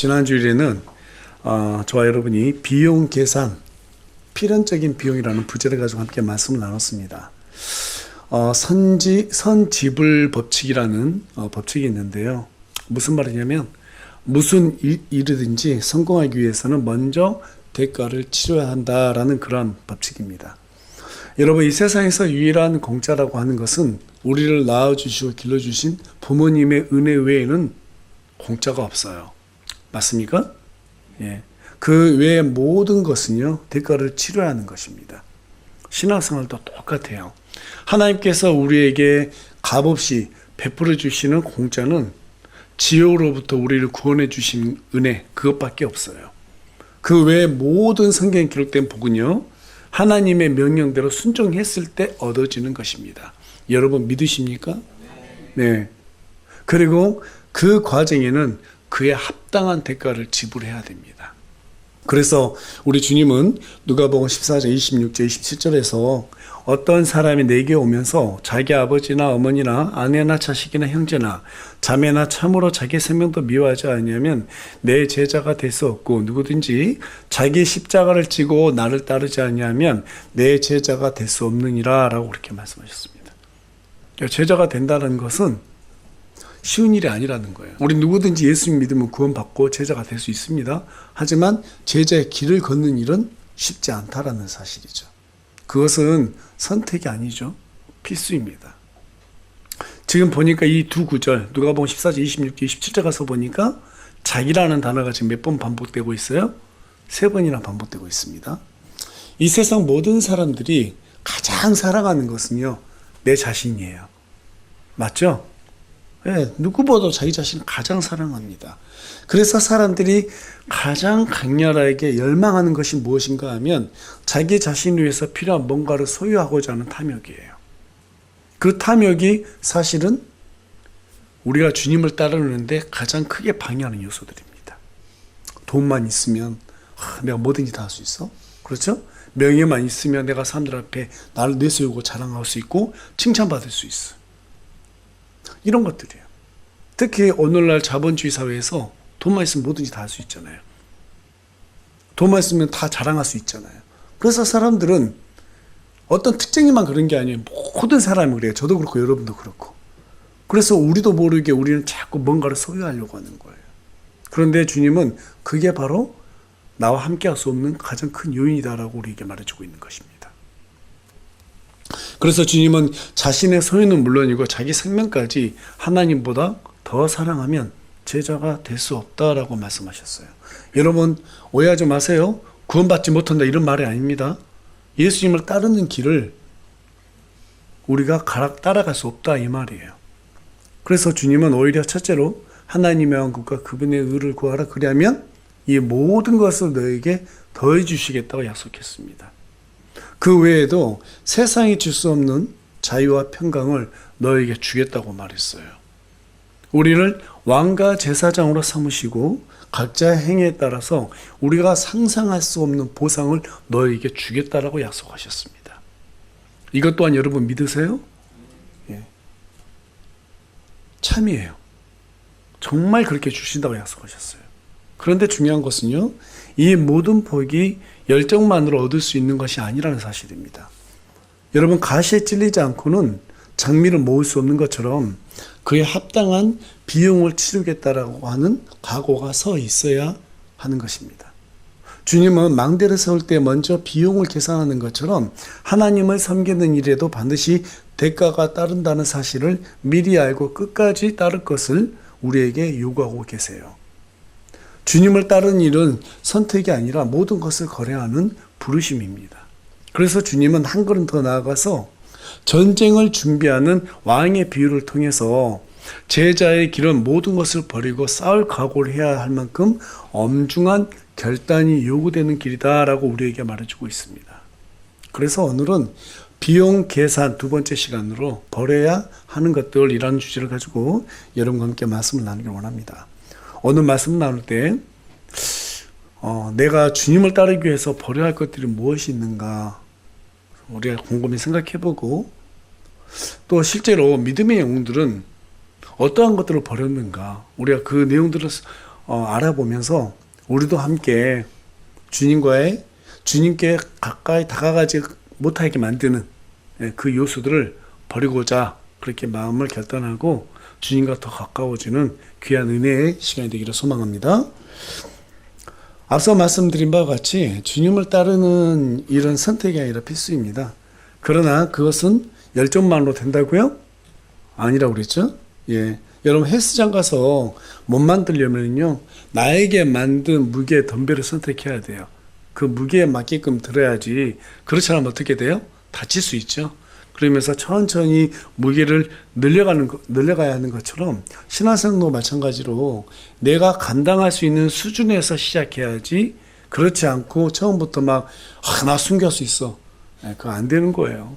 지난 주일에는 저와 여러분이 비용 계산, 필연적인 비용이라는 부제를 가지고 함께 말씀을 나눴습니다. 선지불 법칙이라는 법칙이 있는데요. 무슨 말이냐면 무슨 일이든지 성공하기 위해서는 먼저 대가를 치러야 한다라는 그러한 법칙입니다. 여러분, 이 세상에서 유일한 공짜라고 하는 것은 우리를 낳아주시고 길러주신 부모님의 은혜 외에는 공짜가 없어요. 맞습니까? 예. 그 외의 모든 것은요, 대가를 치러야 하는 것입니다. 신앙생활도 똑같아요. 하나님께서 우리에게 값없이 베풀어 주시는 공짜는 지옥으로부터 우리를 구원해 주신 은혜, 그것밖에 없어요. 그 외의 모든 성경에 기록된 복은요, 하나님의 명령대로 순종했을 때 얻어지는 것입니다. 여러분 믿으십니까? 네. 그리고 그 과정에는 그에 합당한 대가를 지불해야 됩니다. 그래서 우리 주님은 누가복음 14장 26절 27절에서 어떤 사람이 내게 오면서 자기 아버지나 어머니나 아내나 자식이나 형제나 자매나 참으로 자기 생명도 미워하지 않으면 내 제자가 될 수 없고, 누구든지 자기 십자가를 지고 나를 따르지 않으면 내 제자가 될 수 없느니라 라고 그렇게 말씀하셨습니다. 제자가 된다는 것은 쉬운 일이 아니라는 거예요. 우리 누구든지 예수님 믿으면 구원받고 제자가 될 수 있습니다. 하지만 제자의 길을 걷는 일은 쉽지 않다라는 사실이죠. 그것은 선택이 아니죠. 필수입니다. 지금 보니까 이 두 구절, 누가복음 14장 26절 27절 가서 보니까 자기라는 단어가 지금 몇 번 반복되고 있어요? 3번이나 반복되고 있습니다. 이 세상 모든 사람들이 가장 사랑하는 것은요, 내 자신이에요. 맞죠? 네, 누구보다 자기 자신을 가장 사랑합니다. 그래서 사람들이 가장 강렬하게 열망하는 것이 무엇인가 하면 자기 자신을 위해서 필요한 뭔가를 소유하고자 하는 탐욕이에요. 그 탐욕이 사실은 우리가 주님을 따르는데 가장 크게 방해하는 요소들입니다. 돈만 있으면 내가 뭐든지 다 할 수 있어. 그렇죠? 명예만 있으면 내가 사람들 앞에 나를 내세우고 자랑할 수 있고 칭찬받을 수 있어. 이런 것들이에요. 특히 오늘날 자본주의 사회에서 돈만 있으면 뭐든지 다 할 수 있잖아요. 돈만 있으면 다 자랑할 수 있잖아요. 그래서 사람들은 어떤 특징이만 그런 게 아니에요. 모든 사람이 그래요. 저도 그렇고 여러분도 그렇고. 그래서 우리도 모르게 우리는 자꾸 뭔가를 소유하려고 하는 거예요. 그런데 주님은 그게 바로 나와 함께 할 수 없는 가장 큰 요인이다라고 우리에게 말해주고 있는 것입니다. 그래서 주님은 자신의 소유는 물론이고 자기 생명까지 하나님보다 더 사랑하면 제자가 될 수 없다라고 말씀하셨어요. 여러분 오해하지 마세요. 구원받지 못한다 이런 말이 아닙니다. 예수님을 따르는 길을 우리가 따라갈 수 없다 이 말이에요. 그래서 주님은 오히려 첫째로 하나님의 왕국과 그분의 의를 구하라, 그리하면 이 모든 것을 너에게 더해 주시겠다고 약속했습니다. 그 외에도 세상이 줄 수 없는 자유와 평강을 너에게 주겠다고 말했어요. 우리를 왕과 제사장으로 삼으시고 각자의 행위에 따라서 우리가 상상할 수 없는 보상을 너에게 주겠다라고 약속하셨습니다. 이것 또한 여러분 믿으세요? 예. 참이에요. 정말 그렇게 주신다고 약속하셨어요. 그런데 중요한 것은요, 이 모든 복이 열정만으로 얻을 수 있는 것이 아니라는 사실입니다. 여러분, 가시에 찔리지 않고는 장미를 모을 수 없는 것처럼 그에 합당한 비용을 치르겠다라고 하는 각오가 서 있어야 하는 것입니다. 주님은 망대를 세울 때 먼저 비용을 계산하는 것처럼 하나님을 섬기는 일에도 반드시 대가가 따른다는 사실을 미리 알고 끝까지 따를 것을 우리에게 요구하고 계세요. 주님을 따르는 일은 선택이 아니라 모든 것을 거래하는 부르심입니다. 그래서 주님은 한 걸음 더 나아가서 전쟁을 준비하는 왕의 비유를 통해서 제자의 길은 모든 것을 버리고 싸울 각오를 해야 할 만큼 엄중한 결단이 요구되는 길이다라고 우리에게 말해주고 있습니다. 그래서 오늘은 비용 계산 두 번째 시간으로 버려야 하는 것들이라는 주제를 가지고 여러분과 함께 말씀을 나누길 원합니다. 오늘 말씀 나눌 때 내가 주님을 따르기 위해서 버려야 할 것들이 무엇이 있는가 우리가 곰곰이 생각해보고, 또 실제로 믿음의 영웅들은 어떠한 것들을 버렸는가, 우리가 그 내용들을 알아보면서 우리도 함께 주님께 가까이 다가가지 못하게 만드는 그 요소들을 버리고자 그렇게 마음을 결단하고 주님과 더 가까워지는 귀한 은혜의 시간이 되기를 소망합니다. 앞서 말씀드린 바와 같이 주님을 따르는 이런 선택이 아니라 필수입니다. 그러나 그것은 열정만으로 된다고요? 아니라고 그랬죠? 예. 여러분 헬스장 가서 몸 만들려면요, 나에게 만든 무게 덤벨을 선택해야 돼요. 그 무게에 맞게끔 들어야지. 그렇지 않으면 어떻게 돼요? 다칠 수 있죠. 그러면서 천천히 무게를 늘려가야 하는 것처럼 신앙생활도 마찬가지로 내가 감당할 수 있는 수준에서 시작해야지. 그렇지 않고 처음부터 나 숨길 수 있어. 그거 안 되는 거예요.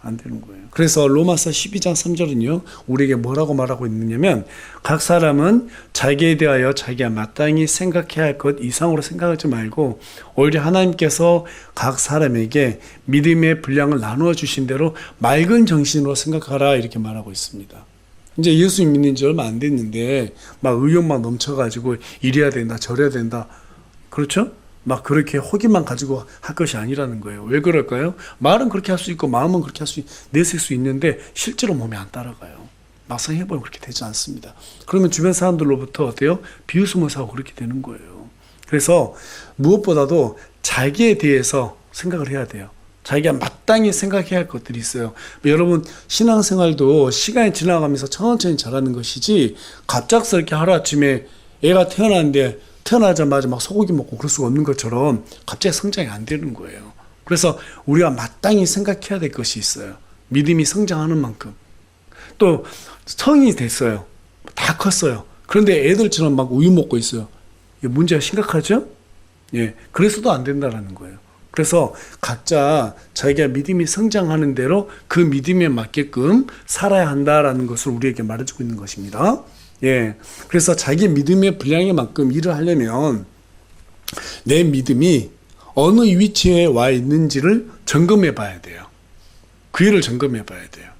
안 되는 거예요. 그래서 로마서 12장 3절은요, 우리에게 뭐라고 말하고 있느냐면, 각 사람은 자기에 대하여 자기가 마땅히 생각해야 할 것 이상으로 생각하지 말고 오히려 하나님께서 각 사람에게 믿음의 분량을 나누어 주신 대로 맑은 정신으로 생각하라, 이렇게 말하고 있습니다. 이제 예수 믿는 지 얼마 안 됐는데 의욕만 넘쳐가지고 이래야 된다 저래야 된다, 그렇죠? 그렇게 호기만 가지고 할 것이 아니라는 거예요. 왜 그럴까요? 말은 그렇게 할 수 있고 마음은 그렇게 내세울 수 있는데 실제로 몸이 안 따라가요. 막상 해보면 그렇게 되지 않습니다. 그러면 주변 사람들로부터 어때요? 비웃음을 사고 그렇게 되는 거예요. 그래서 무엇보다도 자기에 대해서 생각을 해야 돼요. 자기가 마땅히 생각해야 할 것들이 있어요. 여러분 신앙생활도 시간이 지나가면서 천천히 자라는 것이지, 갑작스럽게 하루아침에 애가 태어나자마자 소고기 먹고 그럴 수가 없는 것처럼 갑자기 성장이 안 되는 거예요. 그래서 우리가 마땅히 생각해야 될 것이 있어요. 믿음이 성장하는 만큼. 또 성인이 됐어요. 다 컸어요. 그런데 애들처럼 우유 먹고 있어요. 이게 문제가 심각하죠? 예, 그래서도 안 된다라는 거예요. 그래서 각자 자기가 믿음이 성장하는 대로 그 믿음에 맞게끔 살아야 한다라는 것을 우리에게 말해주고 있는 것입니다. 예, 그래서 자기 믿음의 분량에 만큼 일을 하려면 내 믿음이 어느 위치에 와 있는지를 점검해 봐야 돼요. 그 일을 점검해 봐야 돼요.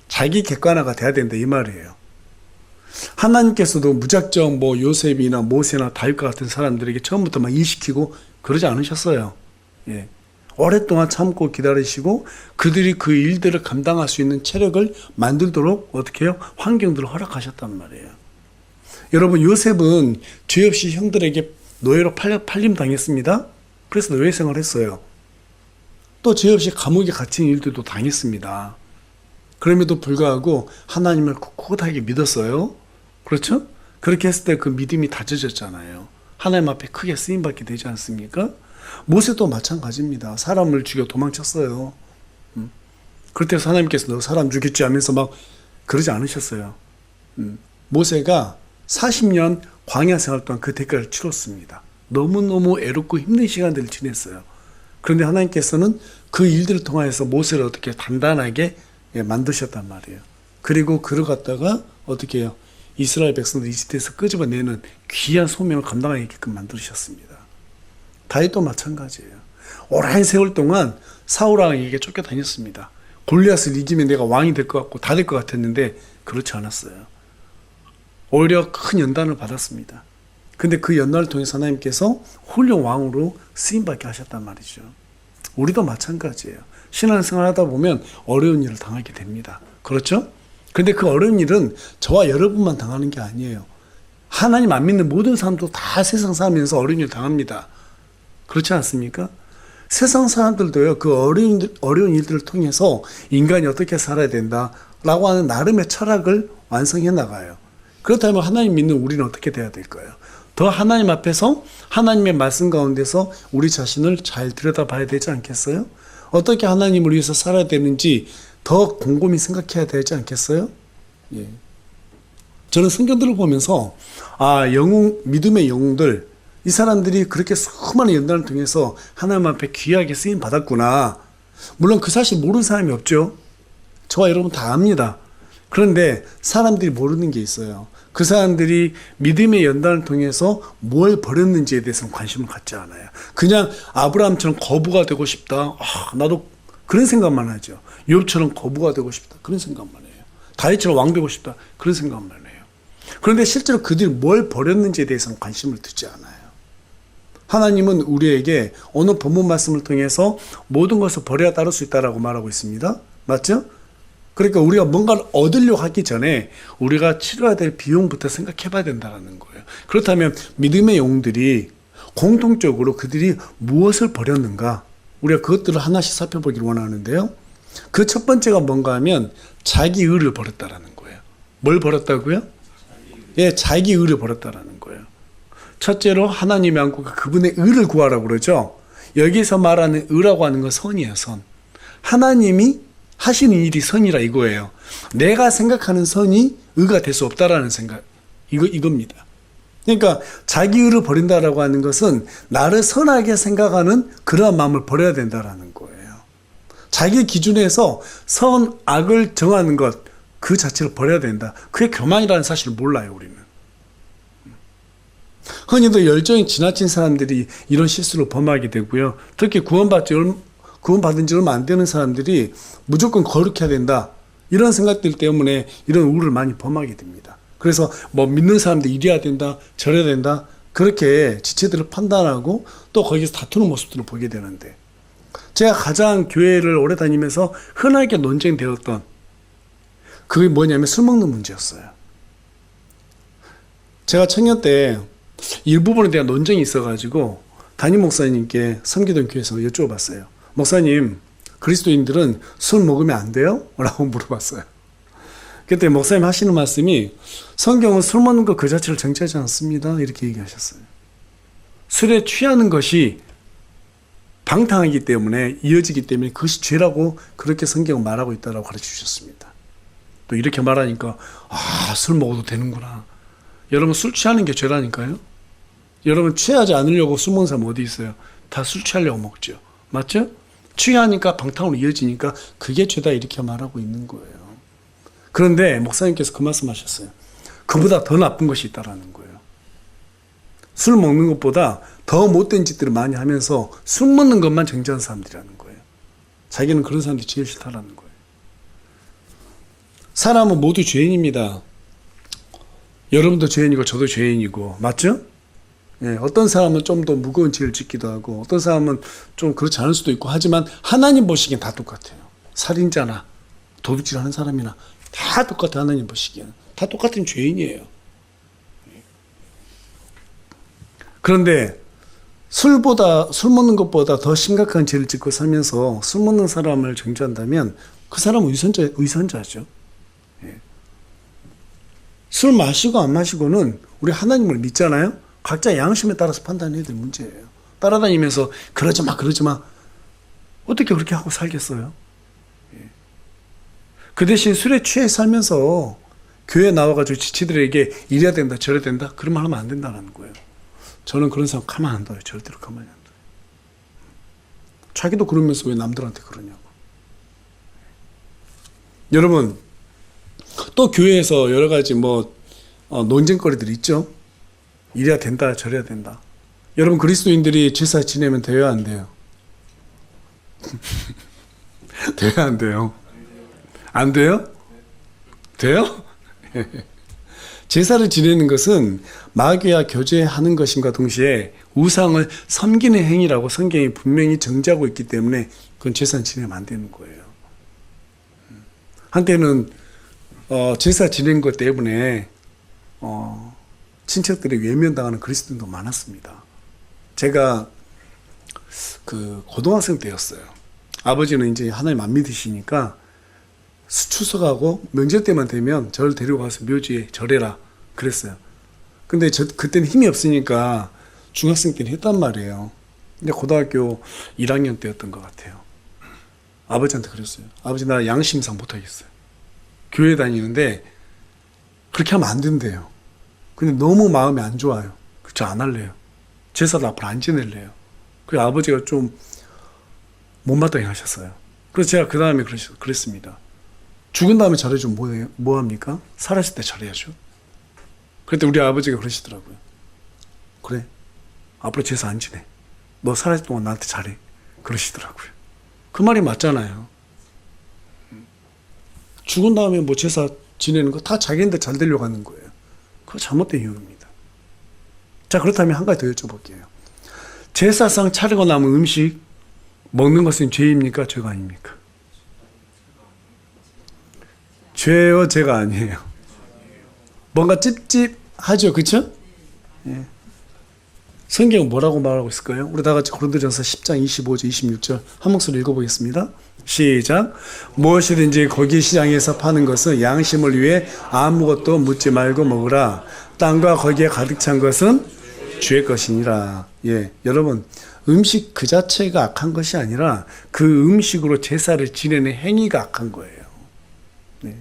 자기 객관화가 돼야 된다, 이 말이에요. 하나님께서도 무작정 요셉이나 모세나 다윗과 같은 사람들에게 처음부터 일시키고 그러지 않으셨어요. 예. 오랫동안 참고 기다리시고 그들이 그 일들을 감당할 수 있는 체력을 만들도록 어떻게 해요? 환경들을 허락하셨단 말이에요. 여러분 요셉은 죄 없이 형들에게 노예로 팔림 당했습니다. 그래서 노예 생활을 했어요. 또 죄 없이 감옥에 갇힌 일들도 당했습니다. 그럼에도 불구하고 하나님을 꿋꿋하게 믿었어요. 그렇죠? 그렇게 했을 때 그 믿음이 다져졌잖아요. 하나님 앞에 크게 쓰임받게 되지 않습니까? 모세도 마찬가지입니다. 사람을 죽여 도망쳤어요. 그럴 때 하나님께서 너 사람 죽였지 하면서 그러지 않으셨어요. 모세가 40년 광야 생활 동안 그 대가를 치렀습니다. 너무너무 애롭고 힘든 시간들을 지냈어요. 그런데 하나님께서는 그 일들을 통해서 모세를 어떻게 단단하게 만드셨단 말이에요. 그리고 그를 갖다가 어떻게 해요? 이스라엘 백성들 이집트에서 끄집어내는 귀한 소명을 감당하게끔 만드셨습니다. 다윗도 마찬가지예요. 오랜 세월 동안 사울 왕에게 쫓겨다녔습니다. 골리앗을 이기면 내가 왕이 될 것 같고 다 될 것 같았는데 그렇지 않았어요. 오히려 큰 연단을 받았습니다. 근데 그 연단을 통해서 하나님께서 훌륭 왕으로 쓰임받게 하셨단 말이죠. 우리도 마찬가지예요. 신앙생활 하다 보면 어려운 일을 당하게 됩니다. 그렇죠? 근데 그 어려운 일은 저와 여러분만 당하는 게 아니에요. 하나님 안 믿는 모든 사람도 다 세상 살면서 어려운 일을 당합니다. 그렇지 않습니까? 세상 사람들도요, 그 어려운 일들을 통해서 인간이 어떻게 살아야 된다라고 하는 나름의 철학을 완성해 나가요. 그렇다면 하나님 믿는 우리는 어떻게 돼야 될까요? 더 하나님 앞에서 하나님의 말씀 가운데서 우리 자신을 잘 들여다봐야 되지 않겠어요? 어떻게 하나님을 위해서 살아야 되는지 더 곰곰이 생각해야 되지 않겠어요? 예. 저는 성경들을 보면서 믿음의 영웅들, 이 사람들이 그렇게 수많은 연단을 통해서 하나님 앞에 귀하게 쓰임 받았구나. 물론 그 사실 모르는 사람이 없죠. 저와 여러분 다 압니다. 그런데 사람들이 모르는 게 있어요. 그 사람들이 믿음의 연단을 통해서 뭘 버렸는지에 대해서는 관심을 갖지 않아요. 그냥 아브라함처럼 거부가 되고 싶다. 나도 그런 생각만 하죠. 욥처럼 거부가 되고 싶다. 그런 생각만 해요. 다윗처럼 왕 되고 싶다. 그런 생각만 해요. 그런데 실제로 그들이 뭘 버렸는지에 대해서는 관심을 두지 않아요. 하나님은 우리에게 오늘 본문 말씀을 통해서 모든 것을 버려야 따를 수 있다라고 말하고 있습니다. 맞죠? 그러니까 우리가 뭔가를 얻으려고 하기 전에 우리가 치러야 될 비용부터 생각해 봐야 된다는 거예요. 그렇다면 믿음의 영웅들이 공통적으로 그들이 무엇을 버렸는가? 우리가 그것들을 하나씩 살펴보기를 원하는데요. 그 첫 번째가 뭔가 하면 자기 의를 버렸다라는 거예요. 뭘 버렸다고요? 예, 자기 의를 버렸다라는 거예요. 첫째로 하나님의 안고 그분의 의를 구하라고 그러죠. 여기서 말하는 의라고 하는 건 선이에요, 선. 하나님이 하시는 일이 선이라 이거예요. 내가 생각하는 선이 의가 될 수 없다라는 생각, 이겁니다. 그러니까 자기 의를 버린다라고 하는 것은 나를 선하게 생각하는 그러한 마음을 버려야 된다라는 거예요. 자기 기준에서 선, 악을 정하는 것, 그 자체를 버려야 된다. 그게 교만이라는 사실을 몰라요, 우리는. 흔히도 열정이 지나친 사람들이 이런 실수를 범하게 되고요. 특히 구원받은 지 얼마 안 되는 사람들이 무조건 거룩해야 된다. 이런 생각들 때문에 이런 우를 많이 범하게 됩니다. 그래서 뭐 믿는 사람들 이래야 된다, 저래야 된다. 그렇게 지체들을 판단하고 또 거기서 다투는 모습들을 보게 되는데, 제가 가장 교회를 오래 다니면서 흔하게 논쟁되었던 그게 뭐냐면 술 먹는 문제였어요. 제가 청년 때 일부분에 대한 논쟁이 있어가지고 담임 목사님께 섬기던 교회에서 여쭤봤어요. 목사님, 그리스도인들은 술 먹으면 안 돼요? 라고 물어봤어요. 그때 목사님 하시는 말씀이 성경은 술 먹는 것 그 자체를 정죄하지 않습니다. 이렇게 얘기하셨어요. 술에 취하는 것이 방탕하기 때문에 이어지기 때문에 그것이 죄라고 그렇게 성경은 말하고 있다고 가르쳐 주셨습니다. 또 이렇게 말하니까 술 먹어도 되는구나. 여러분 술 취하는 게 죄라니까요. 여러분 취하지 않으려고 술 먹는 사람 어디 있어요? 다 술 취하려고 먹죠. 맞죠? 취하니까 방탕으로 이어지니까 그게 죄다 이렇게 말하고 있는 거예요. 그런데 목사님께서 그 말씀하셨어요. 그보다 더 나쁜 것이 있다라는 거예요. 술 먹는 것보다 더 못된 짓들을 많이 하면서 술 먹는 것만 정죄한 사람들이라는 거예요. 자기는 그런 사람들이 제일 싫다라는 거예요. 사람은 모두 죄인입니다. 여러분도 죄인이고 저도 죄인이고, 맞죠? 예, 어떤 사람은 좀 더 무거운 죄를 짓기도 하고 어떤 사람은 좀 그렇지 않을 수도 있고 하지만 하나님 보시기엔 다 똑같아요. 살인자나 도둑질하는 사람이나 다 똑같아요. 하나님 보시기에는 다 똑같은 죄인이에요. 그런데 술 먹는 것보다 더 심각한 죄를 짓고 살면서 술 먹는 사람을 정죄한다면 그 사람은 위선자죠. 예. 술 마시고 안 마시고는 우리 하나님을 믿잖아요. 각자 양심에 따라서 판단해야 될 문제예요. 따라다니면서 그러지 마. 어떻게 그렇게 하고 살겠어요? 예. 그 대신 술에 취해 살면서 교회 나와가지고 지치들에게 이래야 된다 저래야 된다 그런 말 하면 안 된다는 거예요. 저는 그런 사람 가만 안 둬요. 절대로 가만히 안 둬요. 자기도 그러면서 왜 남들한테 그러냐고. 여러분 또 교회에서 여러 가지 논쟁거리들이 있죠. 이래야 된다 저래야 된다. 여러분 그리스도인들이 제사 지내면 돼요 안 돼요? 돼요 안 돼요? 안 돼요? 돼요? 제사를 지내는 것은 마귀와 교제하는 것임과 동시에 우상을 섬기는 행위라고 성경이 분명히 정지하고 있기 때문에 그건 제사는 지내면 안 되는 거예요. 한때는 제사 지낸 것 때문에 친척들이 외면당하는 그리스도인도 많았습니다. 제가 고등학생 때였어요. 아버지는 이제 하나님 안 믿으시니까 추석하고 명절 때만 되면 저를 데리고 가서 묘지에 절해라 그랬어요. 근데 그때는 힘이 없으니까 중학생 때는 했단 말이에요. 근데 고등학교 1학년 때였던 것 같아요. 아버지한테 그랬어요. 아버지 나 양심상 못하겠어요. 교회 다니는데 그렇게 하면 안 된대요. 근데 너무 마음이 안 좋아요. 저 안 할래요. 제사를 앞으로 안 지낼래요. 그래서 아버지가 좀 못마땅해 하셨어요. 그래서 제가 그 다음에 그랬습니다. 죽은 다음에 잘해주면 뭐 합니까? 살았을 때 잘해야죠. 그때 우리 아버지가 그러시더라고요. 그래, 앞으로 제사 안 지내. 너 살았을 동안 나한테 잘해. 그러시더라고요. 그 말이 맞잖아요. 죽은 다음에 제사 지내는 거 다 자기한테 잘 되려고 하는 거예요. 그거 잘못된 유혹입니다. 자, 그렇다면 한 가지 더 여쭤볼게요. 제사상 차리고 남은 음식 먹는 것은 죄입니까? 죄가 아닙니까? 죄요, 죄가 아니에요. 뭔가 찝찝하죠, 그쵸? 예. 성경은 뭐라고 말하고 있을까요? 우리 다 같이 고린도전서 10장 25절 26절 한 목소리 읽어보겠습니다. 시작. 무엇이든지 고기 시장에서 파는 것은 양심을 위해 아무것도 묻지 말고 먹으라. 땅과 거기에 가득 찬 것은 주의 것이니라. 예, 여러분, 음식 그 자체가 악한 것이 아니라 그 음식으로 제사를 지내는 행위가 악한 거예요. 네.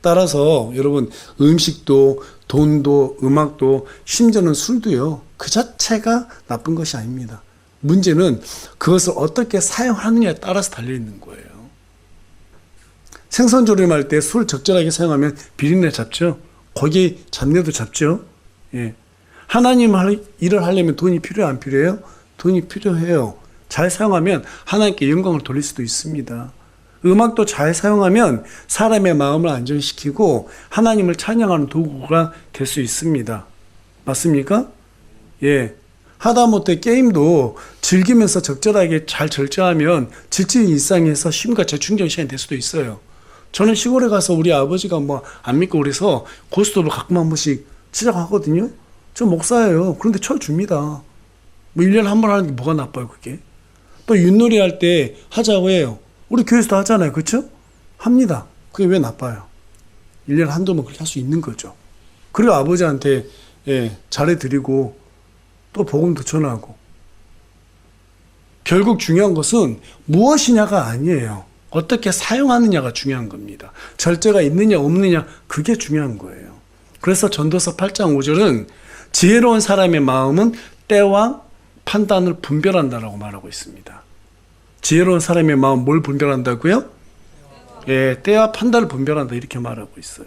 따라서 여러분, 음식도 돈도 음악도 심지어는 술도요, 그 자체가 나쁜 것이 아닙니다. 문제는 그것을 어떻게 사용하느냐에 따라서 달려있는 거예요. 생선 조림할 때 술 적절하게 사용하면 비린내 잡죠. 고기 잡내도 잡죠. 예. 하나님 일을 하려면 돈이 필요해요, 안 필요해요? 돈이 필요해요. 잘 사용하면 하나님께 영광을 돌릴 수도 있습니다. 음악도 잘 사용하면 사람의 마음을 안정시키고 하나님을 찬양하는 도구가 될 수 있습니다. 맞습니까? 예. 하다못해 게임도 즐기면서 적절하게 잘 절제하면 질질 일상에서 쉼과 재충전 시간이 될 수도 있어요. 저는 시골에 가서 우리 아버지가 뭐 안 믿고 그래서 고스톱을 가끔 한 번씩 치자고 하거든요. 저 목사예요. 그런데 쳐줍니다. 뭐 1년에 한 번 하는 게 뭐가 나빠요, 그게. 또 윷놀이 할 때 하자고 해요. 우리 교회에서도 하잖아요. 그렇죠? 합니다. 그게 왜 나빠요? 1년에 한두 번 그렇게 할 수 있는 거죠. 그리고 아버지한테 잘해드리고 또 복음도 전하고. 결국 중요한 것은 무엇이냐가 아니에요. 어떻게 사용하느냐가 중요한 겁니다. 절제가 있느냐 없느냐 그게 중요한 거예요. 그래서 전도서 8장 5절은 지혜로운 사람의 마음은 때와 판단을 분별한다라고 말하고 있습니다. 지혜로운 사람의 마음 뭘 분별한다고요? 예, 때와 판단을 분별한다 이렇게 말하고 있어요.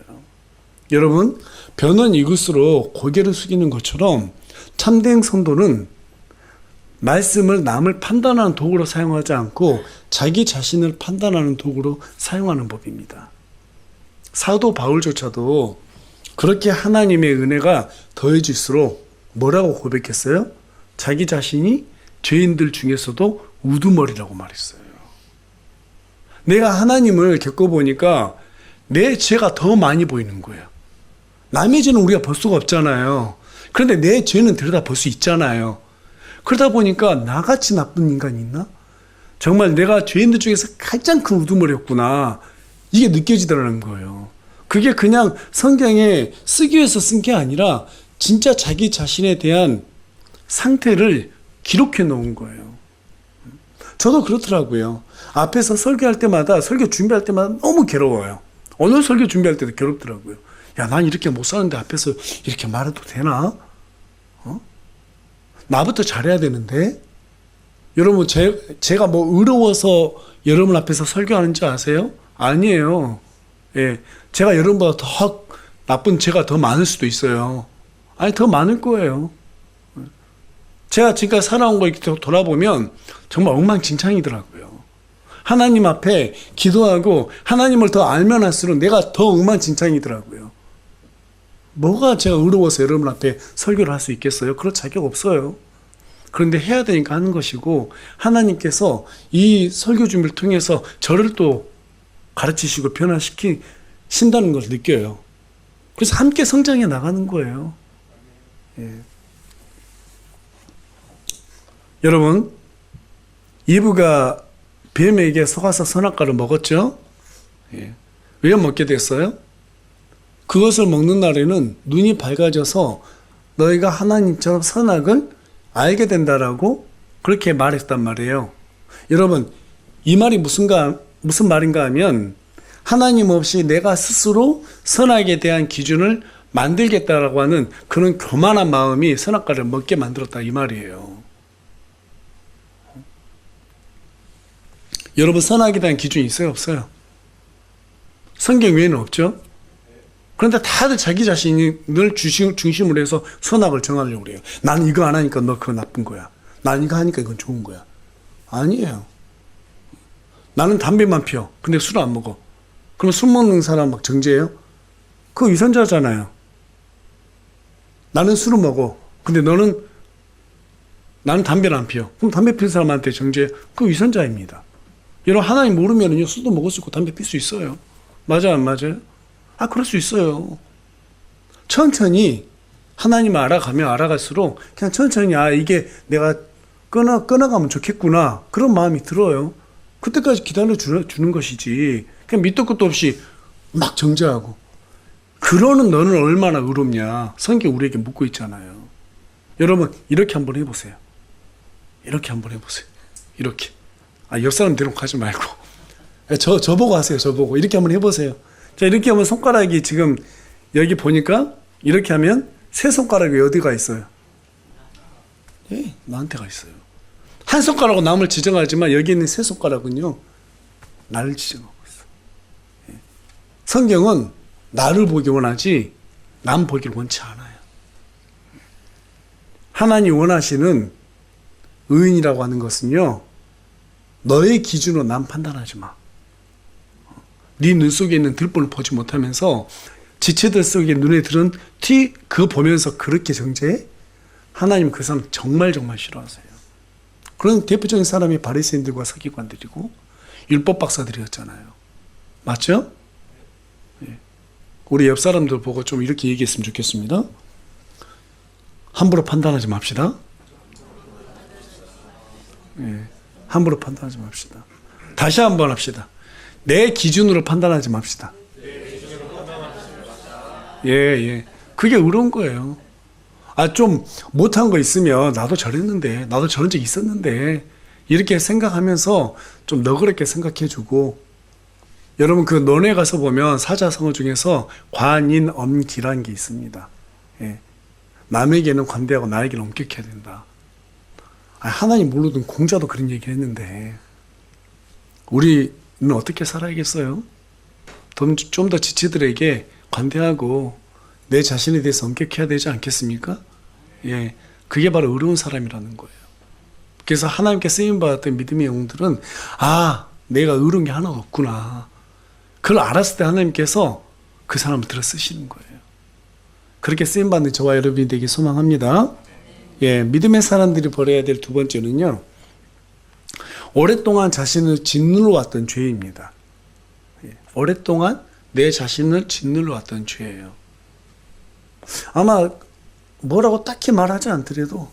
여러분, 변은 이것으로 고개를 숙이는 것처럼 참된 성도는 말씀을 남을 판단하는 도구로 사용하지 않고 자기 자신을 판단하는 도구로 사용하는 법입니다. 사도 바울조차도 그렇게 하나님의 은혜가 더해질수록 뭐라고 고백했어요? 자기 자신이 죄인들 중에서도 우두머리라고 말했어요. 내가 하나님을 겪어보니까 내 죄가 더 많이 보이는 거예요. 남의 죄는 우리가 볼 수가 없잖아요. 그런데 내 죄는 들여다볼 수 있잖아요. 그러다 보니까 나같이 나쁜 인간이 있나? 정말 내가 죄인들 중에서 가장 큰 우두머리였구나. 이게 느껴지더라는 거예요. 그게 그냥 성경에 쓰기 위해서 쓴 게 아니라 진짜 자기 자신에 대한 상태를 기록해 놓은 거예요. 저도 그렇더라고요. 앞에서 설교할 때마다, 설교 준비할 때마다 너무 괴로워요. 오늘 설교 준비할 때도 괴롭더라고요. 야, 난 이렇게 못 사는데 앞에서 이렇게 말해도 되나? 나부터 잘해야 되는데? 여러분, 제가 뭐 의로워서 여러분 앞에서 설교하는 줄 아세요? 아니에요. 예. 제가 여러분보다 더 나쁜 죄가 더 많을 수도 있어요. 아니, 더 많을 거예요. 제가 지금까지 살아온 거 이렇게 돌아보면 정말 엉망진창이더라고요. 하나님 앞에 기도하고 하나님을 더 알면 할수록 내가 더 엉망진창이더라고요. 뭐가 제가 의로워서 여러분 앞에 설교를 할 수 있겠어요? 그럴 자격 없어요. 그런데 해야 되니까 하는 것이고 하나님께서 이 설교 준비를 통해서 저를 또 가르치시고 변화시키신다는 걸 느껴요. 그래서 함께 성장해 나가는 거예요. 예. 여러분, 이브가 뱀에게 속아서 선악과를 먹었죠? 예. 왜 먹게 됐어요? 그것을 먹는 날에는 눈이 밝아져서 너희가 하나님처럼 선악을 알게 된다라고 그렇게 말했단 말이에요. 여러분, 이 말이 무슨 말인가 하면 하나님 없이 내가 스스로 선악에 대한 기준을 만들겠다라고 하는 그런 교만한 마음이 선악과를 먹게 만들었다 이 말이에요. 여러분, 선악에 대한 기준이 있어요? 없어요? 성경 외에는 없죠? 그런데 다들 자기 자신을 중심으로 해서 선악을 정하려고 그래요. 나는 이거 안 하니까 너 그거 나쁜 거야. 나는 이거 하니까 이건 좋은 거야. 아니에요. 나는 담배만 피워. 근데 술 안 먹어. 그럼 술 먹는 사람 막 정죄해요? 그거 위선자잖아요. 나는 술을 먹어. 근데 나는 담배를 안 피워. 그럼 담배 피는 사람한테 정죄, 그 위선자입니다. 여러분, 하나님 모르면요, 술도 먹을 수 있고 담배 필 수 있어요. 맞아요, 안 맞아요? 그럴 수 있어요. 천천히 하나님을 알아가면 알아갈수록 그냥 천천히, 이게 내가 끊어가면 좋겠구나. 그런 마음이 들어요. 그때까지 기다려주는 것이지. 그냥 밑도 끝도 없이 막 정죄하고. 그러는 너는 얼마나 의롭냐. 성경 우리에게 묻고 있잖아요. 여러분, 이렇게 한번 해보세요. 이렇게 한번 해보세요. 이렇게. 옆 사람 데리고 가지 말고. 저보고 하세요. 저보고. 이렇게 한번 해보세요. 자, 이렇게 하면 손가락이 지금 여기 보니까 이렇게 하면 세 손가락이 어디가 있어요? 나한테가 있어요. 한 손가락은 남을 지정하지만 여기 있는 세 손가락은요, 나를 지정하고 있어요. 성경은 나를 보기 원하지 남 보기를 원치 않아요. 하나님 원하시는 의인이라고 하는 것은요, 너의 기준으로 남 판단하지 마. 네 눈 속에 있는 들보를 보지 못하면서 지체들 속에 눈에 들은 그거 보면서 그렇게 정죄해? 하나님 그 사람 정말 싫어하세요. 그런 대표적인 사람이 바리새인들과 서기관들이고 율법 박사들이었잖아요. 맞죠? 우리 옆 사람들 보고 좀 이렇게 얘기했으면 좋겠습니다. 함부로 판단하지 맙시다. 함부로 판단하지 맙시다. 다시 한번 합시다. 내 기준으로 판단하지 맙시다. 그게 의로운 거예요. 좀 못한 거 있으면 나도 저랬는데, 나도 저런 적 있었는데, 이렇게 생각하면서 좀 너그럽게 생각해주고, 여러분 그 논에 가서 보면 사자성어 중에서 관인엄기라는 게 있습니다. 남에게는 관대하고 나에게는 엄격해야 된다. 하나님 모르던 공자도 그런 얘기를 했는데 우리는 어떻게 살아야겠어요? 좀 더 지체들에게 관대하고 내 자신에 대해서 엄격해야 되지 않겠습니까? 그게 바로 의로운 사람이라는 거예요. 그래서 하나님께 쓰임받았던 믿음의 영웅들은 내가 의로운 게 하나도 없구나. 그걸 알았을 때 하나님께서 그 사람을 들어 쓰시는 거예요. 그렇게 쓰임받는 저와 여러분이 되기 소망합니다. 믿음의 사람들이 버려야 될 두 번째는요, 오랫동안 자신을 짓눌러 왔던 죄입니다. 오랫동안 내 자신을 짓눌러 왔던 죄예요. 아마 뭐라고 딱히 말하지 않더라도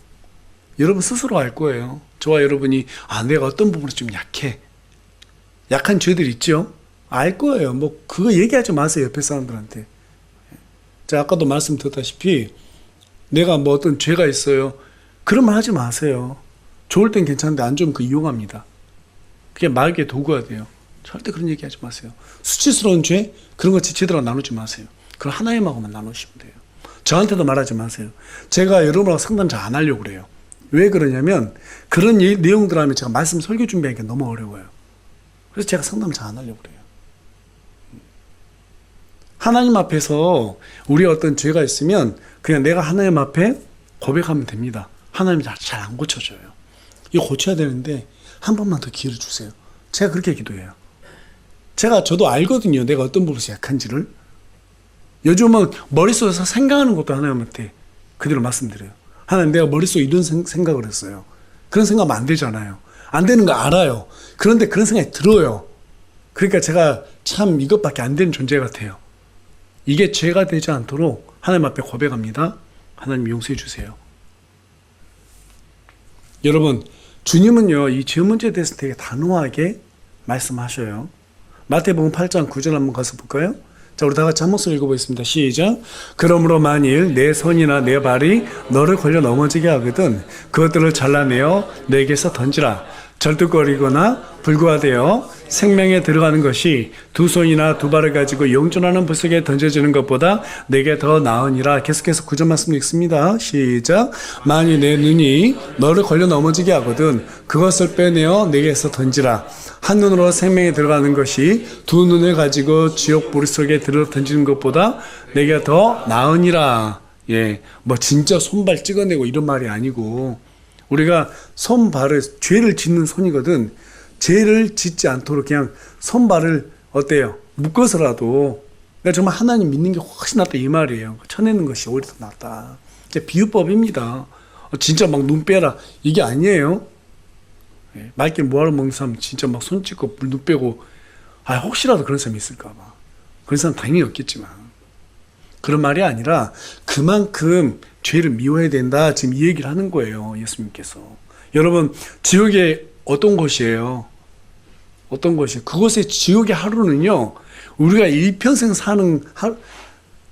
여러분 스스로 알 거예요. 저와 여러분이 내가 어떤 부분에 좀 약한 죄들 있죠? 알 거예요. 그거 얘기하지 마세요. 옆에 사람들한테. 제가 아까도 말씀드렸다시피 내가 어떤 죄가 있어요. 그런 말 하지 마세요. 좋을 땐 괜찮은데 안 좋으면 그 이용합니다. 그게 마귀의 도구가 돼요. 절대 그런 얘기 하지 마세요. 수치스러운 죄, 그런 거 지체들하고 나누지 마세요. 그럼 하나님하고만 나누시면 돼요. 저한테도 말하지 마세요. 제가 여러분하고 상담 잘 안 하려고 그래요. 왜 그러냐면 그런 내용들 하면 제가 말씀 설교 준비하기가 너무 어려워요. 그래서 제가 상담을 잘 안 하려고 그래요. 하나님 앞에서 우리 어떤 죄가 있으면 그냥 내가 하나님 앞에 고백하면 됩니다. 하나님이 잘 안 고쳐줘요. 이거 고쳐야 되는데 한 번만 더 기회를 주세요. 제가 그렇게 기도해요. 저도 알거든요. 내가 어떤 부분에서 약한지를. 요즘은 머릿속에서 생각하는 것도 하나님한테 그대로 말씀드려요. 하나님, 내가 머릿속에 이런 생각을 했어요. 그런 생각하면 안 되잖아요. 안 되는 거 알아요. 그런데 그런 생각이 들어요. 그러니까 제가 참 이것밖에 안 되는 존재 같아요. 이게 죄가 되지 않도록 하나님 앞에 고백합니다. 하나님 용서해 주세요. 여러분, 주님은요, 이 죄 문제에 대해서 되게 단호하게 말씀하셔요. 마태복음 8장 9절 한번 가서 볼까요? 자, 우리 다 같이 한 목소리 읽어보겠습니다. 시작. 그러므로 만일 내 손이나 내 발이 너를 걸려 넘어지게 하거든 그것들을 잘라내어 내게서 던지라. 절뚝거리거나 불구하되어 생명에 들어가는 것이 두 손이나 두 발을 가지고 용존하는 불속에 던져지는 것보다 내게 더 나으니라. 계속해서 9절 말씀 읽습니다. 시작. 만일 내 눈이 너를 걸려 넘어지게 하거든 그것을 빼내어 내게서 던지라. 한 눈으로 생명에 들어가는 것이 두 눈을 가지고 지옥 불 속에 들어 던지는 것보다 내게 더 나으니라. 진짜 손발 찍어내고 이런 말이 아니고 우리가 손발을 죄를 짓는 손이거든. 죄를 짓지 않도록 그냥 손발을 어때요? 묶어서라도 내가 정말 하나님 믿는 게 훨씬 낫다 이 말이에요. 쳐내는 것이 오히려 더 낫다. 비유법입니다. 진짜 막 눈 빼라 이게 아니에요. 말길 뭐하러 먹는 사람 진짜 막 손 찍고 눈 빼고 혹시라도 그런 사람이 있을까 봐. 그런 사람 당연히 없겠지만 그런 말이 아니라 그만큼 죄를 미워해야 된다 지금 이 얘기를 하는 거예요. 예수님께서. 여러분 지옥에 어떤 곳이에요? 어떤 곳이에요? 그곳의 지옥의 하루는요 우리가 일평생 사는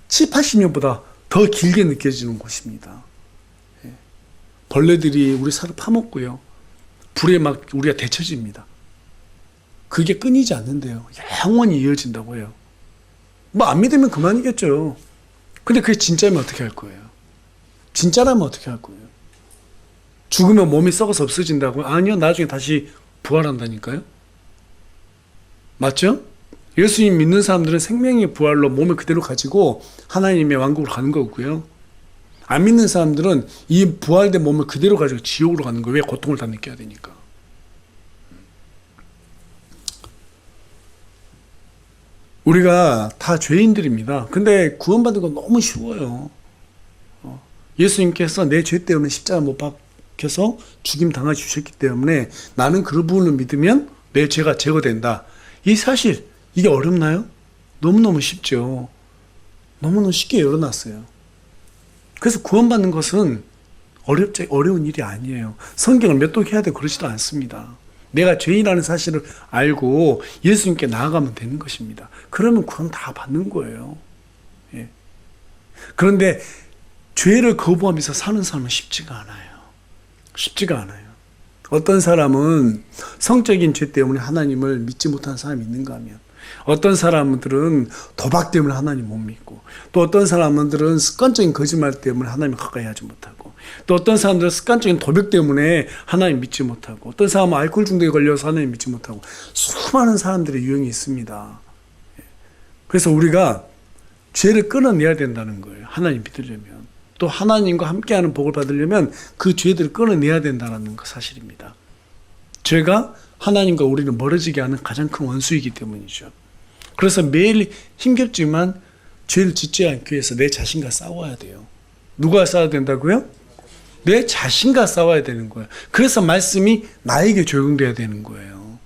7, 80년보다 더 길게 느껴지는 곳입니다. 벌레들이 우리 살을 파먹고요. 불에 막 우리가 데쳐집니다. 그게 끊이지 않는데요. 영원히 이어진다고 해요. 뭐 안 믿으면 그만이겠죠. 근데 그게 진짜면 어떻게 할 거예요? 진짜라면 어떻게 할 거예요? 죽으면 몸이 썩어서 없어진다고요? 아니요. 나중에 다시 부활한다니까요. 맞죠? 예수님 믿는 사람들은 생명의 부활로 몸을 그대로 가지고 하나님의 왕국으로 가는 거고요. 안 믿는 사람들은 이 부활된 몸을 그대로 가지고 지옥으로 가는 거예요. 왜? 고통을 다 느껴야 되니까. 우리가 다 죄인들입니다. 근데 구원받는 건 너무 쉬워요. 예수님께서 내 죄 때문에 십자가 못 박혀서 죽임 당하 주셨기 때문에 나는 그 부분을 믿으면 내 죄가 제거된다. 이 사실 이게 어렵나요? 너무너무 쉽죠. 너무너무 쉽게 열어놨어요. 그래서 구원받는 것은 어려운 일이 아니에요. 성경을 몇 독 해야 되고 그러지도 않습니다. 내가 죄인이라는 사실을 알고 예수님께 나아가면 되는 것입니다. 그러면 구원 다 받는 거예요. 예. 그런데 죄를 거부하면서 사는 사람은 쉽지가 않아요. 쉽지가 않아요. 어떤 사람은 성적인 죄 때문에 하나님을 믿지 못하는 사람이 있는가 하면 어떤 사람들은 도박 때문에 하나님 못 믿고 또 어떤 사람들은 습관적인 거짓말 때문에 하나님 가까이 하지 못하고 또 어떤 사람들은 습관적인 도벽 때문에 하나님 믿지 못하고 어떤 사람은 알코올 중독에 걸려서 하나님 믿지 못하고 수많은 사람들의 유형이 있습니다. 그래서 우리가 죄를 끊어내야 된다는 거예요. 하나님 믿으려면. 또 하나님과 함께하는 복을 받으려면 그 죄들을 끊어내야 된다는 거 사실입니다. 죄가 하나님과 우리를 멀어지게 하는 가장 큰 원수이기 때문이죠. 그래서 매일 힘겹지만 죄를 짓지 않기 위해서 내 자신과 싸워야 돼요. 누가 싸워야 된다고요? 내 자신과 싸워야 되는 거예요. 그래서 말씀이 나에게 적용돼야 되는 거예요.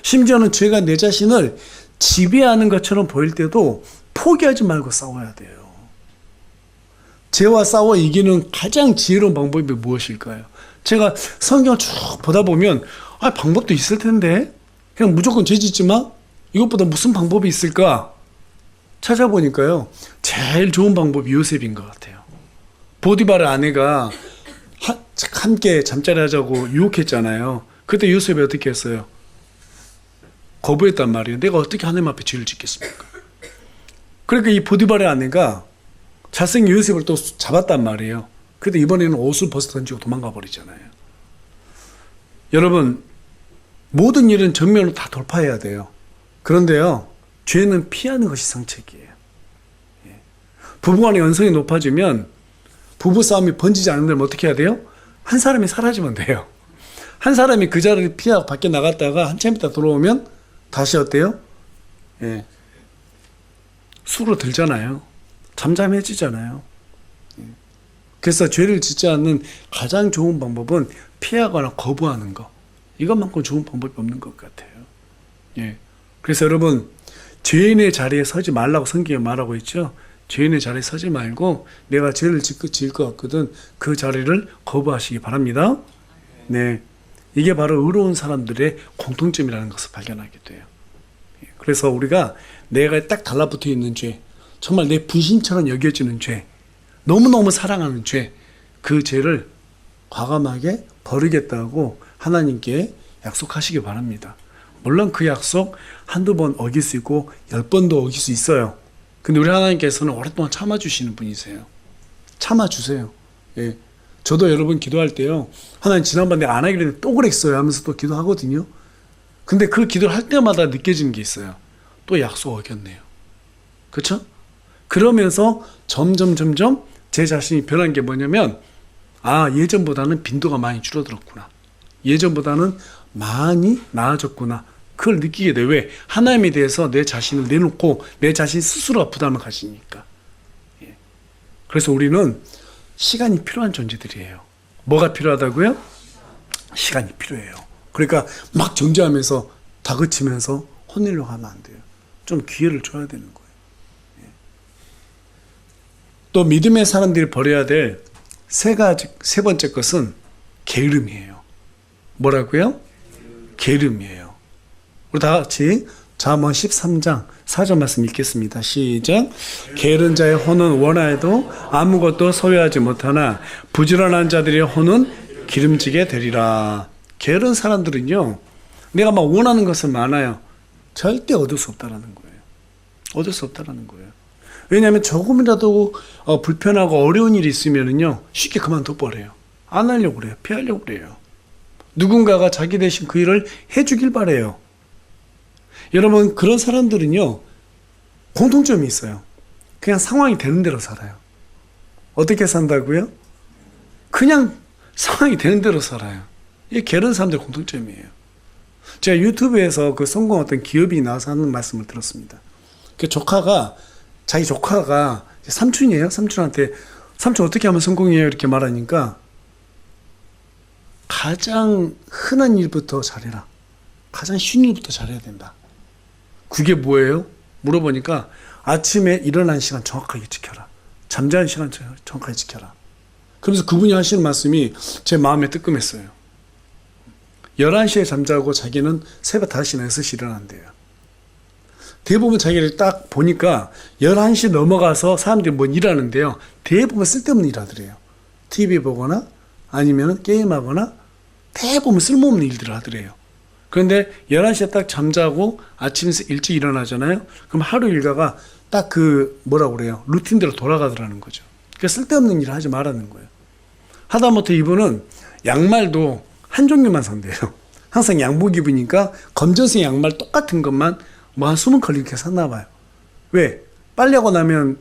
심지어는 죄가 내 자신을 지배하는 것처럼 보일 때도 포기하지 말고 싸워야 돼요. 죄와 싸워 이기는 가장 지혜로운 방법이 무엇일까요? 제가 성경을 쭉 보다 보면 방법도 있을 텐데 그냥 무조건 죄 짓지 마? 이것보다 무슨 방법이 있을까? 찾아보니까요. 제일 좋은 방법이 요셉인 것 같아요. 보디발의 아내가 함께 잠자리 하자고 유혹했잖아요. 그때 요셉이 어떻게 했어요? 거부했단 말이에요. 내가 어떻게 하나님 앞에 죄를 짓겠습니까? 그러니까 이 보디발의 아내가 잘생긴 요셉을 또 잡았단 말이에요. 근데 이번에는 옷을 벗어 던지고 도망가 버리잖아요. 여러분, 모든 일은 정면으로 다 돌파해야 돼요. 그런데요, 죄는 피하는 것이 상책이에요. 부부간의 연성이 높아지면 부부싸움이 번지지 않으면 어떻게 해야 돼요? 한 사람이 사라지면 돼요. 한 사람이 그 자리를 피하고 밖에 나갔다가 한참 있다 들어오면 다시 어때요? 수로 들잖아요. 잠잠해지잖아요. 그래서 죄를 짓지 않는 가장 좋은 방법은 피하거나 거부하는 거. 이것만큼 좋은 방법이 없는 것 같아요. 그래서 여러분, 죄인의 자리에 서지 말라고 성경에 말하고 있죠. 죄인의 자리에 서지 말고 내가 죄를 지을 것 같거든 그 자리를 거부하시기 바랍니다. 네, 이게 바로 의로운 사람들의 공통점이라는 것을 발견하게 돼요. 그래서 우리가 내가 딱 달라붙어 있는 죄, 정말 내 분신처럼 여겨지는 죄, 너무너무 사랑하는 죄, 그 죄를 과감하게 버리겠다고 하나님께 약속하시기 바랍니다. 물론 그 약속 한두 번 어길 수 있고 10번도 어길 수 있어요. 근데 우리 하나님께서는 오랫동안 참아주시는 분이세요. 참아주세요. 저도 여러분 기도할 때요, 하나님 지난번 내가 안 하기로 했는데 또 그랬어요 하면서 또 기도하거든요. 근데 그 기도를 할 때마다 느껴지는 게 있어요. 또 약속 어겼네요. 그렇죠? 그러면서 점점 제 자신이 변한 게 뭐냐면, 예전보다는 빈도가 많이 줄어들었구나. 예전보다는 많이 나아졌구나. 그걸 느끼게 돼요. 왜? 하나님에 대해서 내 자신을 내놓고 내 자신 스스로가 부담을 가지니까. 그래서 우리는 시간이 필요한 존재들이에요. 뭐가 필요하다고요? 시간이 필요해요. 그러니까 막 정죄하면서 다그치면서 혼내려고 하면 안 돼요. 좀 기회를 줘야 되는 거예요. 또 믿음의 사람들이 버려야 될 세 번째 것은 게으름이에요. 뭐라고요? 게으름이에요. 우리 다 같이 잠언 13장 4절 말씀 읽겠습니다. 시작. 게으른 자의 혼은 원하여도 아무것도 소유하지 못하나 부지런한 자들의 혼은 기름지게 되리라. 게으른 사람들은요, 내가 막 원하는 것은 많아요. 절대 얻을 수 없다라는 거예요. 얻을 수 없다라는 거예요. 왜냐하면 조금이라도 불편하고 어려운 일이 있으면은요, 쉽게 그만둬버려요. 안 하려고 그래요. 피하려고 그래요. 누군가가 자기 대신 그 일을 해주길 바래요. 여러분, 그런 사람들은요, 공통점이 있어요. 그냥 상황이 되는 대로 살아요. 어떻게 산다고요? 그냥 상황이 되는 대로 살아요. 이게 게으른 사람들의 공통점이에요. 제가 유튜브에서 그 성공했던 기업이 나와서 하는 말씀을 들었습니다. 자기 조카가 삼촌이에요. 삼촌한테 삼촌 어떻게 하면 성공해요? 이렇게 말하니까 가장 흔한 일부터 잘해라. 가장 쉬운 일부터 잘해야 된다. 그게 뭐예요? 물어보니까 아침에 일어나는 시간 정확하게 지켜라. 잠자는 시간 정확하게 지켜라. 그러면서 그분이 하시는 말씀이 제 마음에 뜨끔했어요. 11시에 잠자고 자기는 새벽 5시나 6시 일어난대요. 대부분 자기를 딱 보니까 11시 넘어가서 사람들이 뭐 일하는데요. 대부분 쓸데없는 일 하더래요. TV 보거나 아니면 게임하거나 대부분 쓸모없는 일들을 하더래요. 그런데 11시에 딱 잠자고 아침에 일찍 일어나잖아요. 그럼 하루 일과가 딱 뭐라고 그래요? 루틴대로 돌아가더라는 거죠. 그러니까 쓸데없는 일을 하지 말라는 거예요. 하다못해 이분은 양말도 한 종류만 산대요. 항상 양복 입으니까 검정색 양말 똑같은 것만 뭐 한 20컬레 이렇게 샀나 봐요. 왜? 빨래하고 나면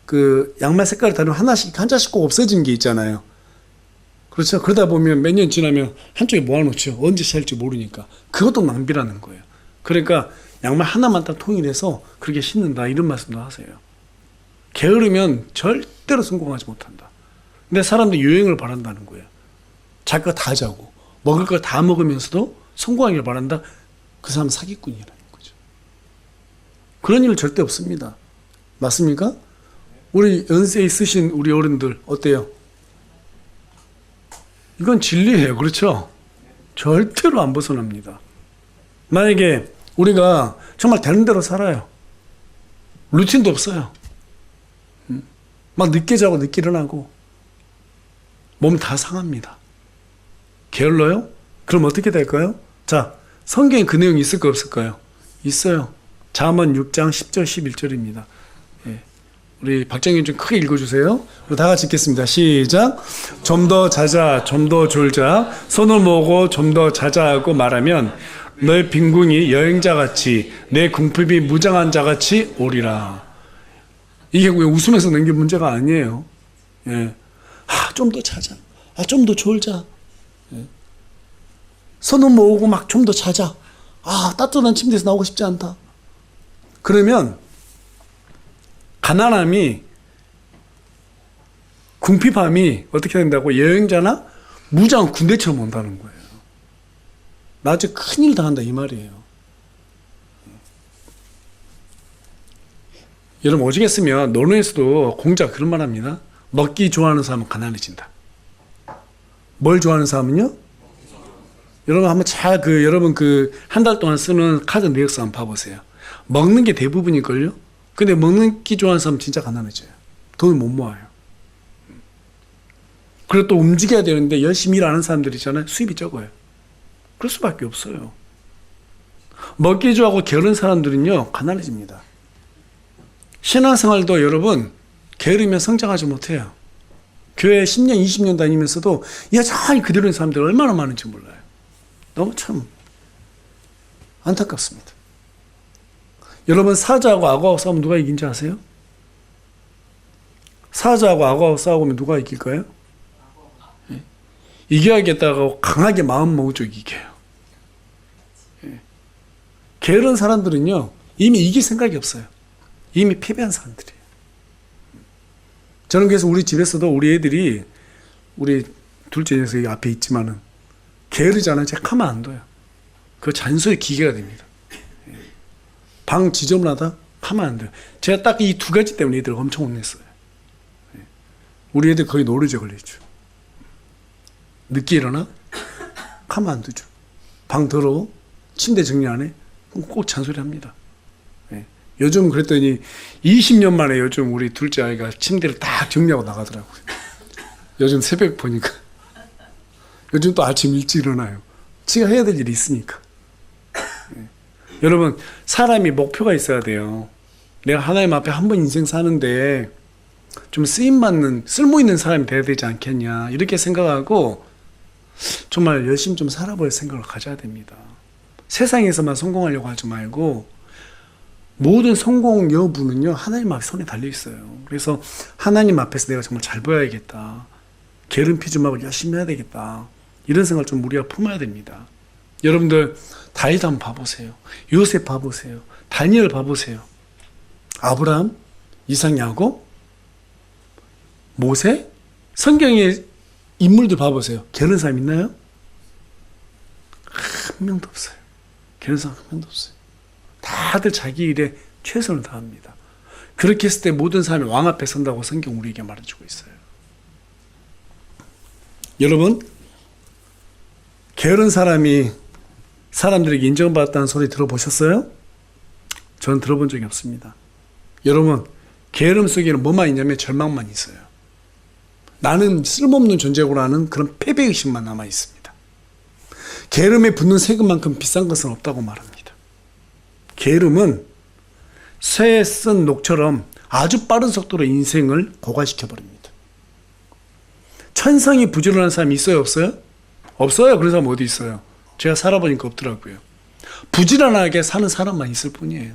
그 양말 색깔이 다르면 한 장씩 꼭 없어진 게 있잖아요. 그렇죠? 그러다 보면 몇 년 지나면 한쪽에 모아놓죠. 언제 살지 모르니까. 그것도 낭비라는 거예요. 그러니까 양말 하나만 딱 통일해서 그렇게 신는다. 이런 말씀도 하세요. 게으르면 절대로 성공하지 못한다. 근데 사람들이 요행을 바란다는 거예요. 자기 거 다 자고 먹을 거 다 먹으면서도 성공하기를 바란다. 그 사람은 사기꾼이라는 거죠. 그런 일 절대 없습니다. 맞습니까? 우리 연세 있으신 우리 어른들 어때요? 이건 진리예요. 그렇죠? 절대로 안 벗어납니다. 만약에 우리가 정말 되는 대로 살아요. 루틴도 없어요. 막 늦게 자고 늦게 일어나고 몸 다 상합니다. 게을러요? 그럼 어떻게 될까요? 자, 성경에 그 내용이 있을까 없을까요? 있어요. 잠언 6장 10절 11절입니다. 우리 박정현 좀 크게 읽어주세요. 다 같이 읽겠습니다. 시작. 좀 더 자자, 좀 더 졸자, 손을 모으고 좀 더 자자하고 말하면 너의 빈궁이 여행자같이 내 궁핍이 무장한 자같이 오리라. 이게 웃으면서 넘길 문제가 아니에요. 좀 더 자자. 좀 더 졸자. 손을 모으고 막 좀 더 자자. 따뜻한 침대에서 나오고 싶지 않다. 그러면 가난함이, 궁핍함이 어떻게 된다고? 여행자나 무장 군대처럼 온다는 거예요. 나중에 큰일 당한다 이 말이에요. 여러분 오시겠으면 논어에서도 공자가 그런 말 합니다. 먹기 좋아하는 사람은 가난해진다. 뭘 좋아하는 사람은요? 여러분 한번 여러분 한 달 동안 쓰는 카드 내역서 한번 봐보세요. 먹는 게 대부분일걸요? 근데 먹는 기 좋아하는 사람은 진짜 가난해져요. 돈을 못 모아요. 그리고 또 움직여야 되는데 열심히 일하는 사람들 있잖아요. 수입이 적어요. 그럴 수밖에 없어요. 먹기 좋아하고 게으른 사람들은요, 가난해집니다. 신앙생활도 여러분, 게으르면 성장하지 못해요. 교회 10년, 20년 다니면서도 여전히 그대로인 사람들 얼마나 많은지 몰라요. 너무 참 안타깝습니다. 여러분 사자하고 악어하고 싸우면 누가 이긴지 아세요? 사자하고 악어하고 싸우면 누가 이길까요? 이겨야겠다고 강하게 마음 먹은 쪽이 이겨요. 게으른 사람들은요 이미 이길 생각이 없어요. 이미 패배한 사람들이에요. 저는 그래서 우리 집에서도 우리 애들이 우리 둘째 녀석이 여기 앞에 있지만은 게으르잖아요. 제가 가만 안 둬요. 그 잔소리 기계가 됩니다. 방 지저분하다? 가만 안 둬요. 제가 딱 이 두 가지 때문에 애들 엄청 혼냈어요. 우리 애들 거의 노르제 걸리죠. 늦게 일어나? 가만 안 두죠. 방 더러워? 침대 정리 안 해? 그럼 꼭 잔소리 합니다. 요즘 그랬더니 20년 만에 요즘 우리 둘째 아이가 침대를 딱 정리하고 나가더라고요. 요즘 새벽 보니까. 요즘 또 아침 일찍 일어나요. 지가 해야 될 일이 있으니까. 여러분, 사람이 목표가 있어야 돼요. 내가 하나님 앞에 한 번 인생 사는데 좀 쓰임받는, 쓸모있는 사람이 돼야 되지 않겠냐. 이렇게 생각하고 정말 열심히 좀 살아볼 생각을 가져야 됩니다. 세상에서만 성공하려고 하지 말고 모든 성공 여부는요, 하나님 앞에 손에 달려 있어요. 그래서 하나님 앞에서 내가 정말 잘 보여야겠다. 게으름 피지 말고 열심히 해야 되겠다. 이런 생각을 좀 우리가 품어야 됩니다. 여러분들, 다윗 한번 봐보세요. 요셉 봐보세요. 다니엘 봐보세요. 아브라함, 이삭, 야곱, 모세, 성경의 인물들 봐보세요. 게으른 사람 있나요? 한 명도 없어요. 게으른 사람 한 명도 없어요. 다들 자기 일에 최선을 다합니다. 그렇게 했을 때 모든 사람이 왕 앞에 선다고 성경 우리에게 말해주고 있어요. 여러분, 게으른 사람이 사람들에게 인정받았다는 소리 들어보셨어요? 저는 들어본 적이 없습니다. 여러분, 게으름 속에는 뭐만 있냐면 절망만 있어요. 나는 쓸모없는 존재구나는 그런 패배의식만 남아 있습니다. 게으름에 붙는 세금만큼 비싼 것은 없다고 말합니다. 게으름은 쇠에 쓴 녹처럼 아주 빠른 속도로 인생을 고갈시켜버립니다. 천성이 부지런한 사람이 있어요, 없어요? 없어요. 그런 사람 어디 있어요? 제가 살아보니까 없더라고요. 부지런하게 사는 사람만 있을 뿐이에요.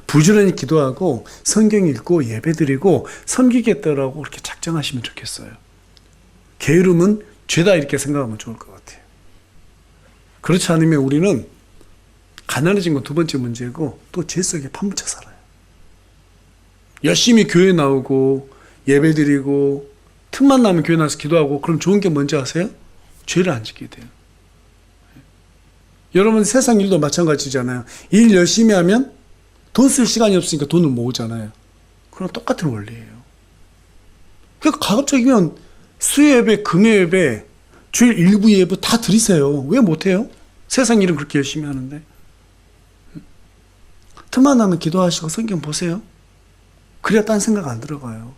부지런히 기도하고 성경 읽고 예배드리고 섬기겠다라고 그렇게 작정하시면 좋겠어요. 게으름은 죄다 이렇게 생각하면 좋을 것 같아요. 그렇지 않으면 우리는 가난해진 건 두 번째 문제고 또 죄 속에 파묻혀 살아요. 열심히 교회 나오고 예배드리고 틈만 나면 교회 나와서 기도하고 그럼 좋은 게 뭔지 아세요? 죄를 안 짓게 돼요. 여러분, 세상 일도 마찬가지잖아요. 일 열심히 하면 돈 쓸 시간이 없으니까 돈을 모으잖아요. 그럼 똑같은 원리예요. 그러니까 가급적이면 수요예배, 금요예배, 주일 일부 예배 다 드리세요. 왜 못해요? 세상 일은 그렇게 열심히 하는데. 틈만 나면 기도하시고 성경 보세요. 그래야 딴 생각 안 들어가요.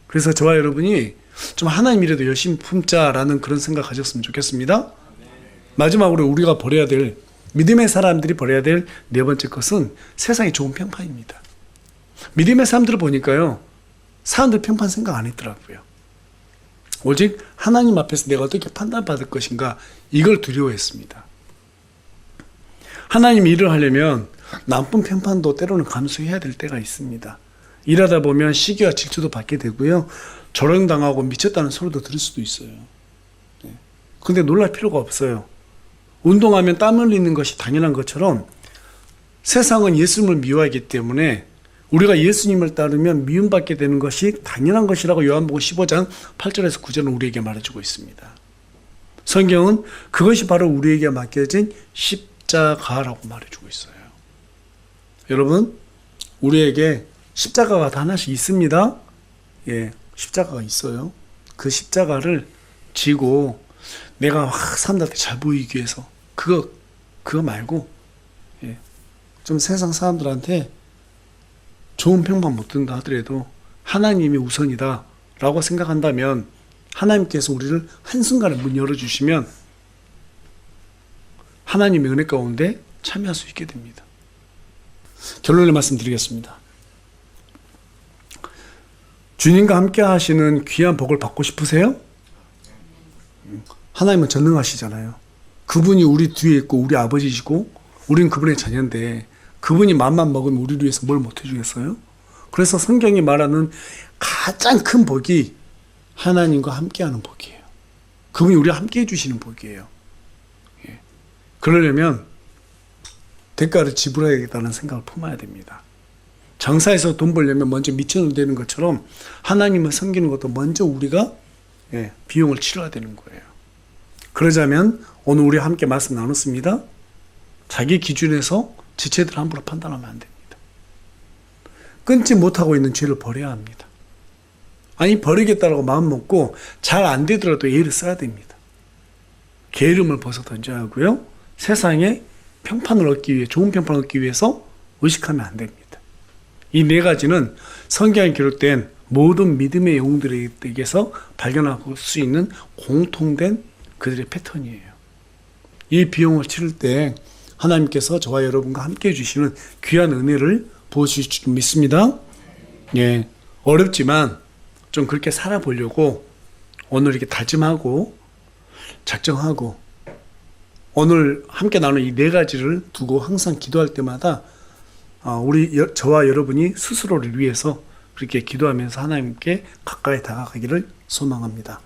그래서 저와 여러분이 좀 하나님 일에도 열심히 품자라는 그런 생각 가졌으면 좋겠습니다. 마지막으로 우리가 버려야 될, 믿음의 사람들이 버려야 될 네 번째 것은 세상이 좋은 평판입니다. 믿음의 사람들을 보니까요, 사람들 평판 생각 안 했더라고요. 오직 하나님 앞에서 내가 어떻게 판단받을 것인가, 이걸 두려워했습니다. 하나님 일을 하려면 나쁜 평판도 때로는 감수해야 될 때가 있습니다. 일하다 보면 시기와 질투도 받게 되고요, 조롱당하고 미쳤다는 소리도 들을 수도 있어요. 근데 놀랄 필요가 없어요. 운동하면 땀 흘리는 것이 당연한 것처럼 세상은 예수님을 미워하기 때문에 우리가 예수님을 따르면 미움받게 되는 것이 당연한 것이라고 요한복음 15장 8절에서 9절은 우리에게 말해주고 있습니다. 성경은 그것이 바로 우리에게 맡겨진 십자가라고 말해주고 있어요. 여러분, 우리에게 십자가가 다 하나씩 있습니다. 예, 십자가가 있어요. 그 십자가를 지고 내가 사람들한테 잘 보이기 위해서 그거 말고, 예, 좀 세상 사람들한테 좋은 평판 못 든다 하더라도 하나님이 우선이다 라고 생각한다면 하나님께서 우리를 한순간에 문 열어주시면 하나님의 은혜 가운데 참여할 수 있게 됩니다. 결론을 말씀드리겠습니다. 주님과 함께 하시는 귀한 복을 받고 싶으세요? 하나님은 전능하시잖아요. 그분이 우리 뒤에 있고 우리 아버지시고 우리는 그분의 자녀인데 그분이 맘만 먹으면 우리를 위해서 뭘 못 해주겠어요? 그래서 성경이 말하는 가장 큰 복이 하나님과 함께하는 복이에요. 그분이 우리와 함께 해주시는 복이에요. 예. 그러려면 대가를 지불해야겠다는 생각을 품어야 됩니다. 장사해서 돈 벌려면 먼저 미천을 되는 것처럼 하나님을 섬기는 것도 먼저 우리가 비용을 치러야 되는 거예요. 그러자면 오늘 우리 함께 말씀 나눴습니다. 자기 기준에서 지체들 함부로 판단하면 안 됩니다. 끊지 못하고 있는 죄를 버려야 합니다. 아니 버리겠다라고 마음 먹고 잘 안 되더라도 예를 써야 됩니다. 게으름을 벗어 던져야 하고요. 세상에 평판을 얻기 위해 좋은 평판을 얻기 위해서 의식하면 안 됩니다. 이 네 가지는 성경에 기록된 모든 믿음의 영웅들에게서 발견할 수 있는 공통된 그들의 패턴이에요. 이 비용을 치를 때 하나님께서 저와 여러분과 함께 해주시는 귀한 은혜를 부어주실 줄 믿습니다. 예, 어렵지만 좀 그렇게 살아보려고 오늘 이렇게 다짐하고 작정하고 오늘 함께 나눈 이 네 가지를 두고 항상 기도할 때마다 저와 여러분이 스스로를 위해서 그렇게 기도하면서 하나님께 가까이 다가가기를 소망합니다.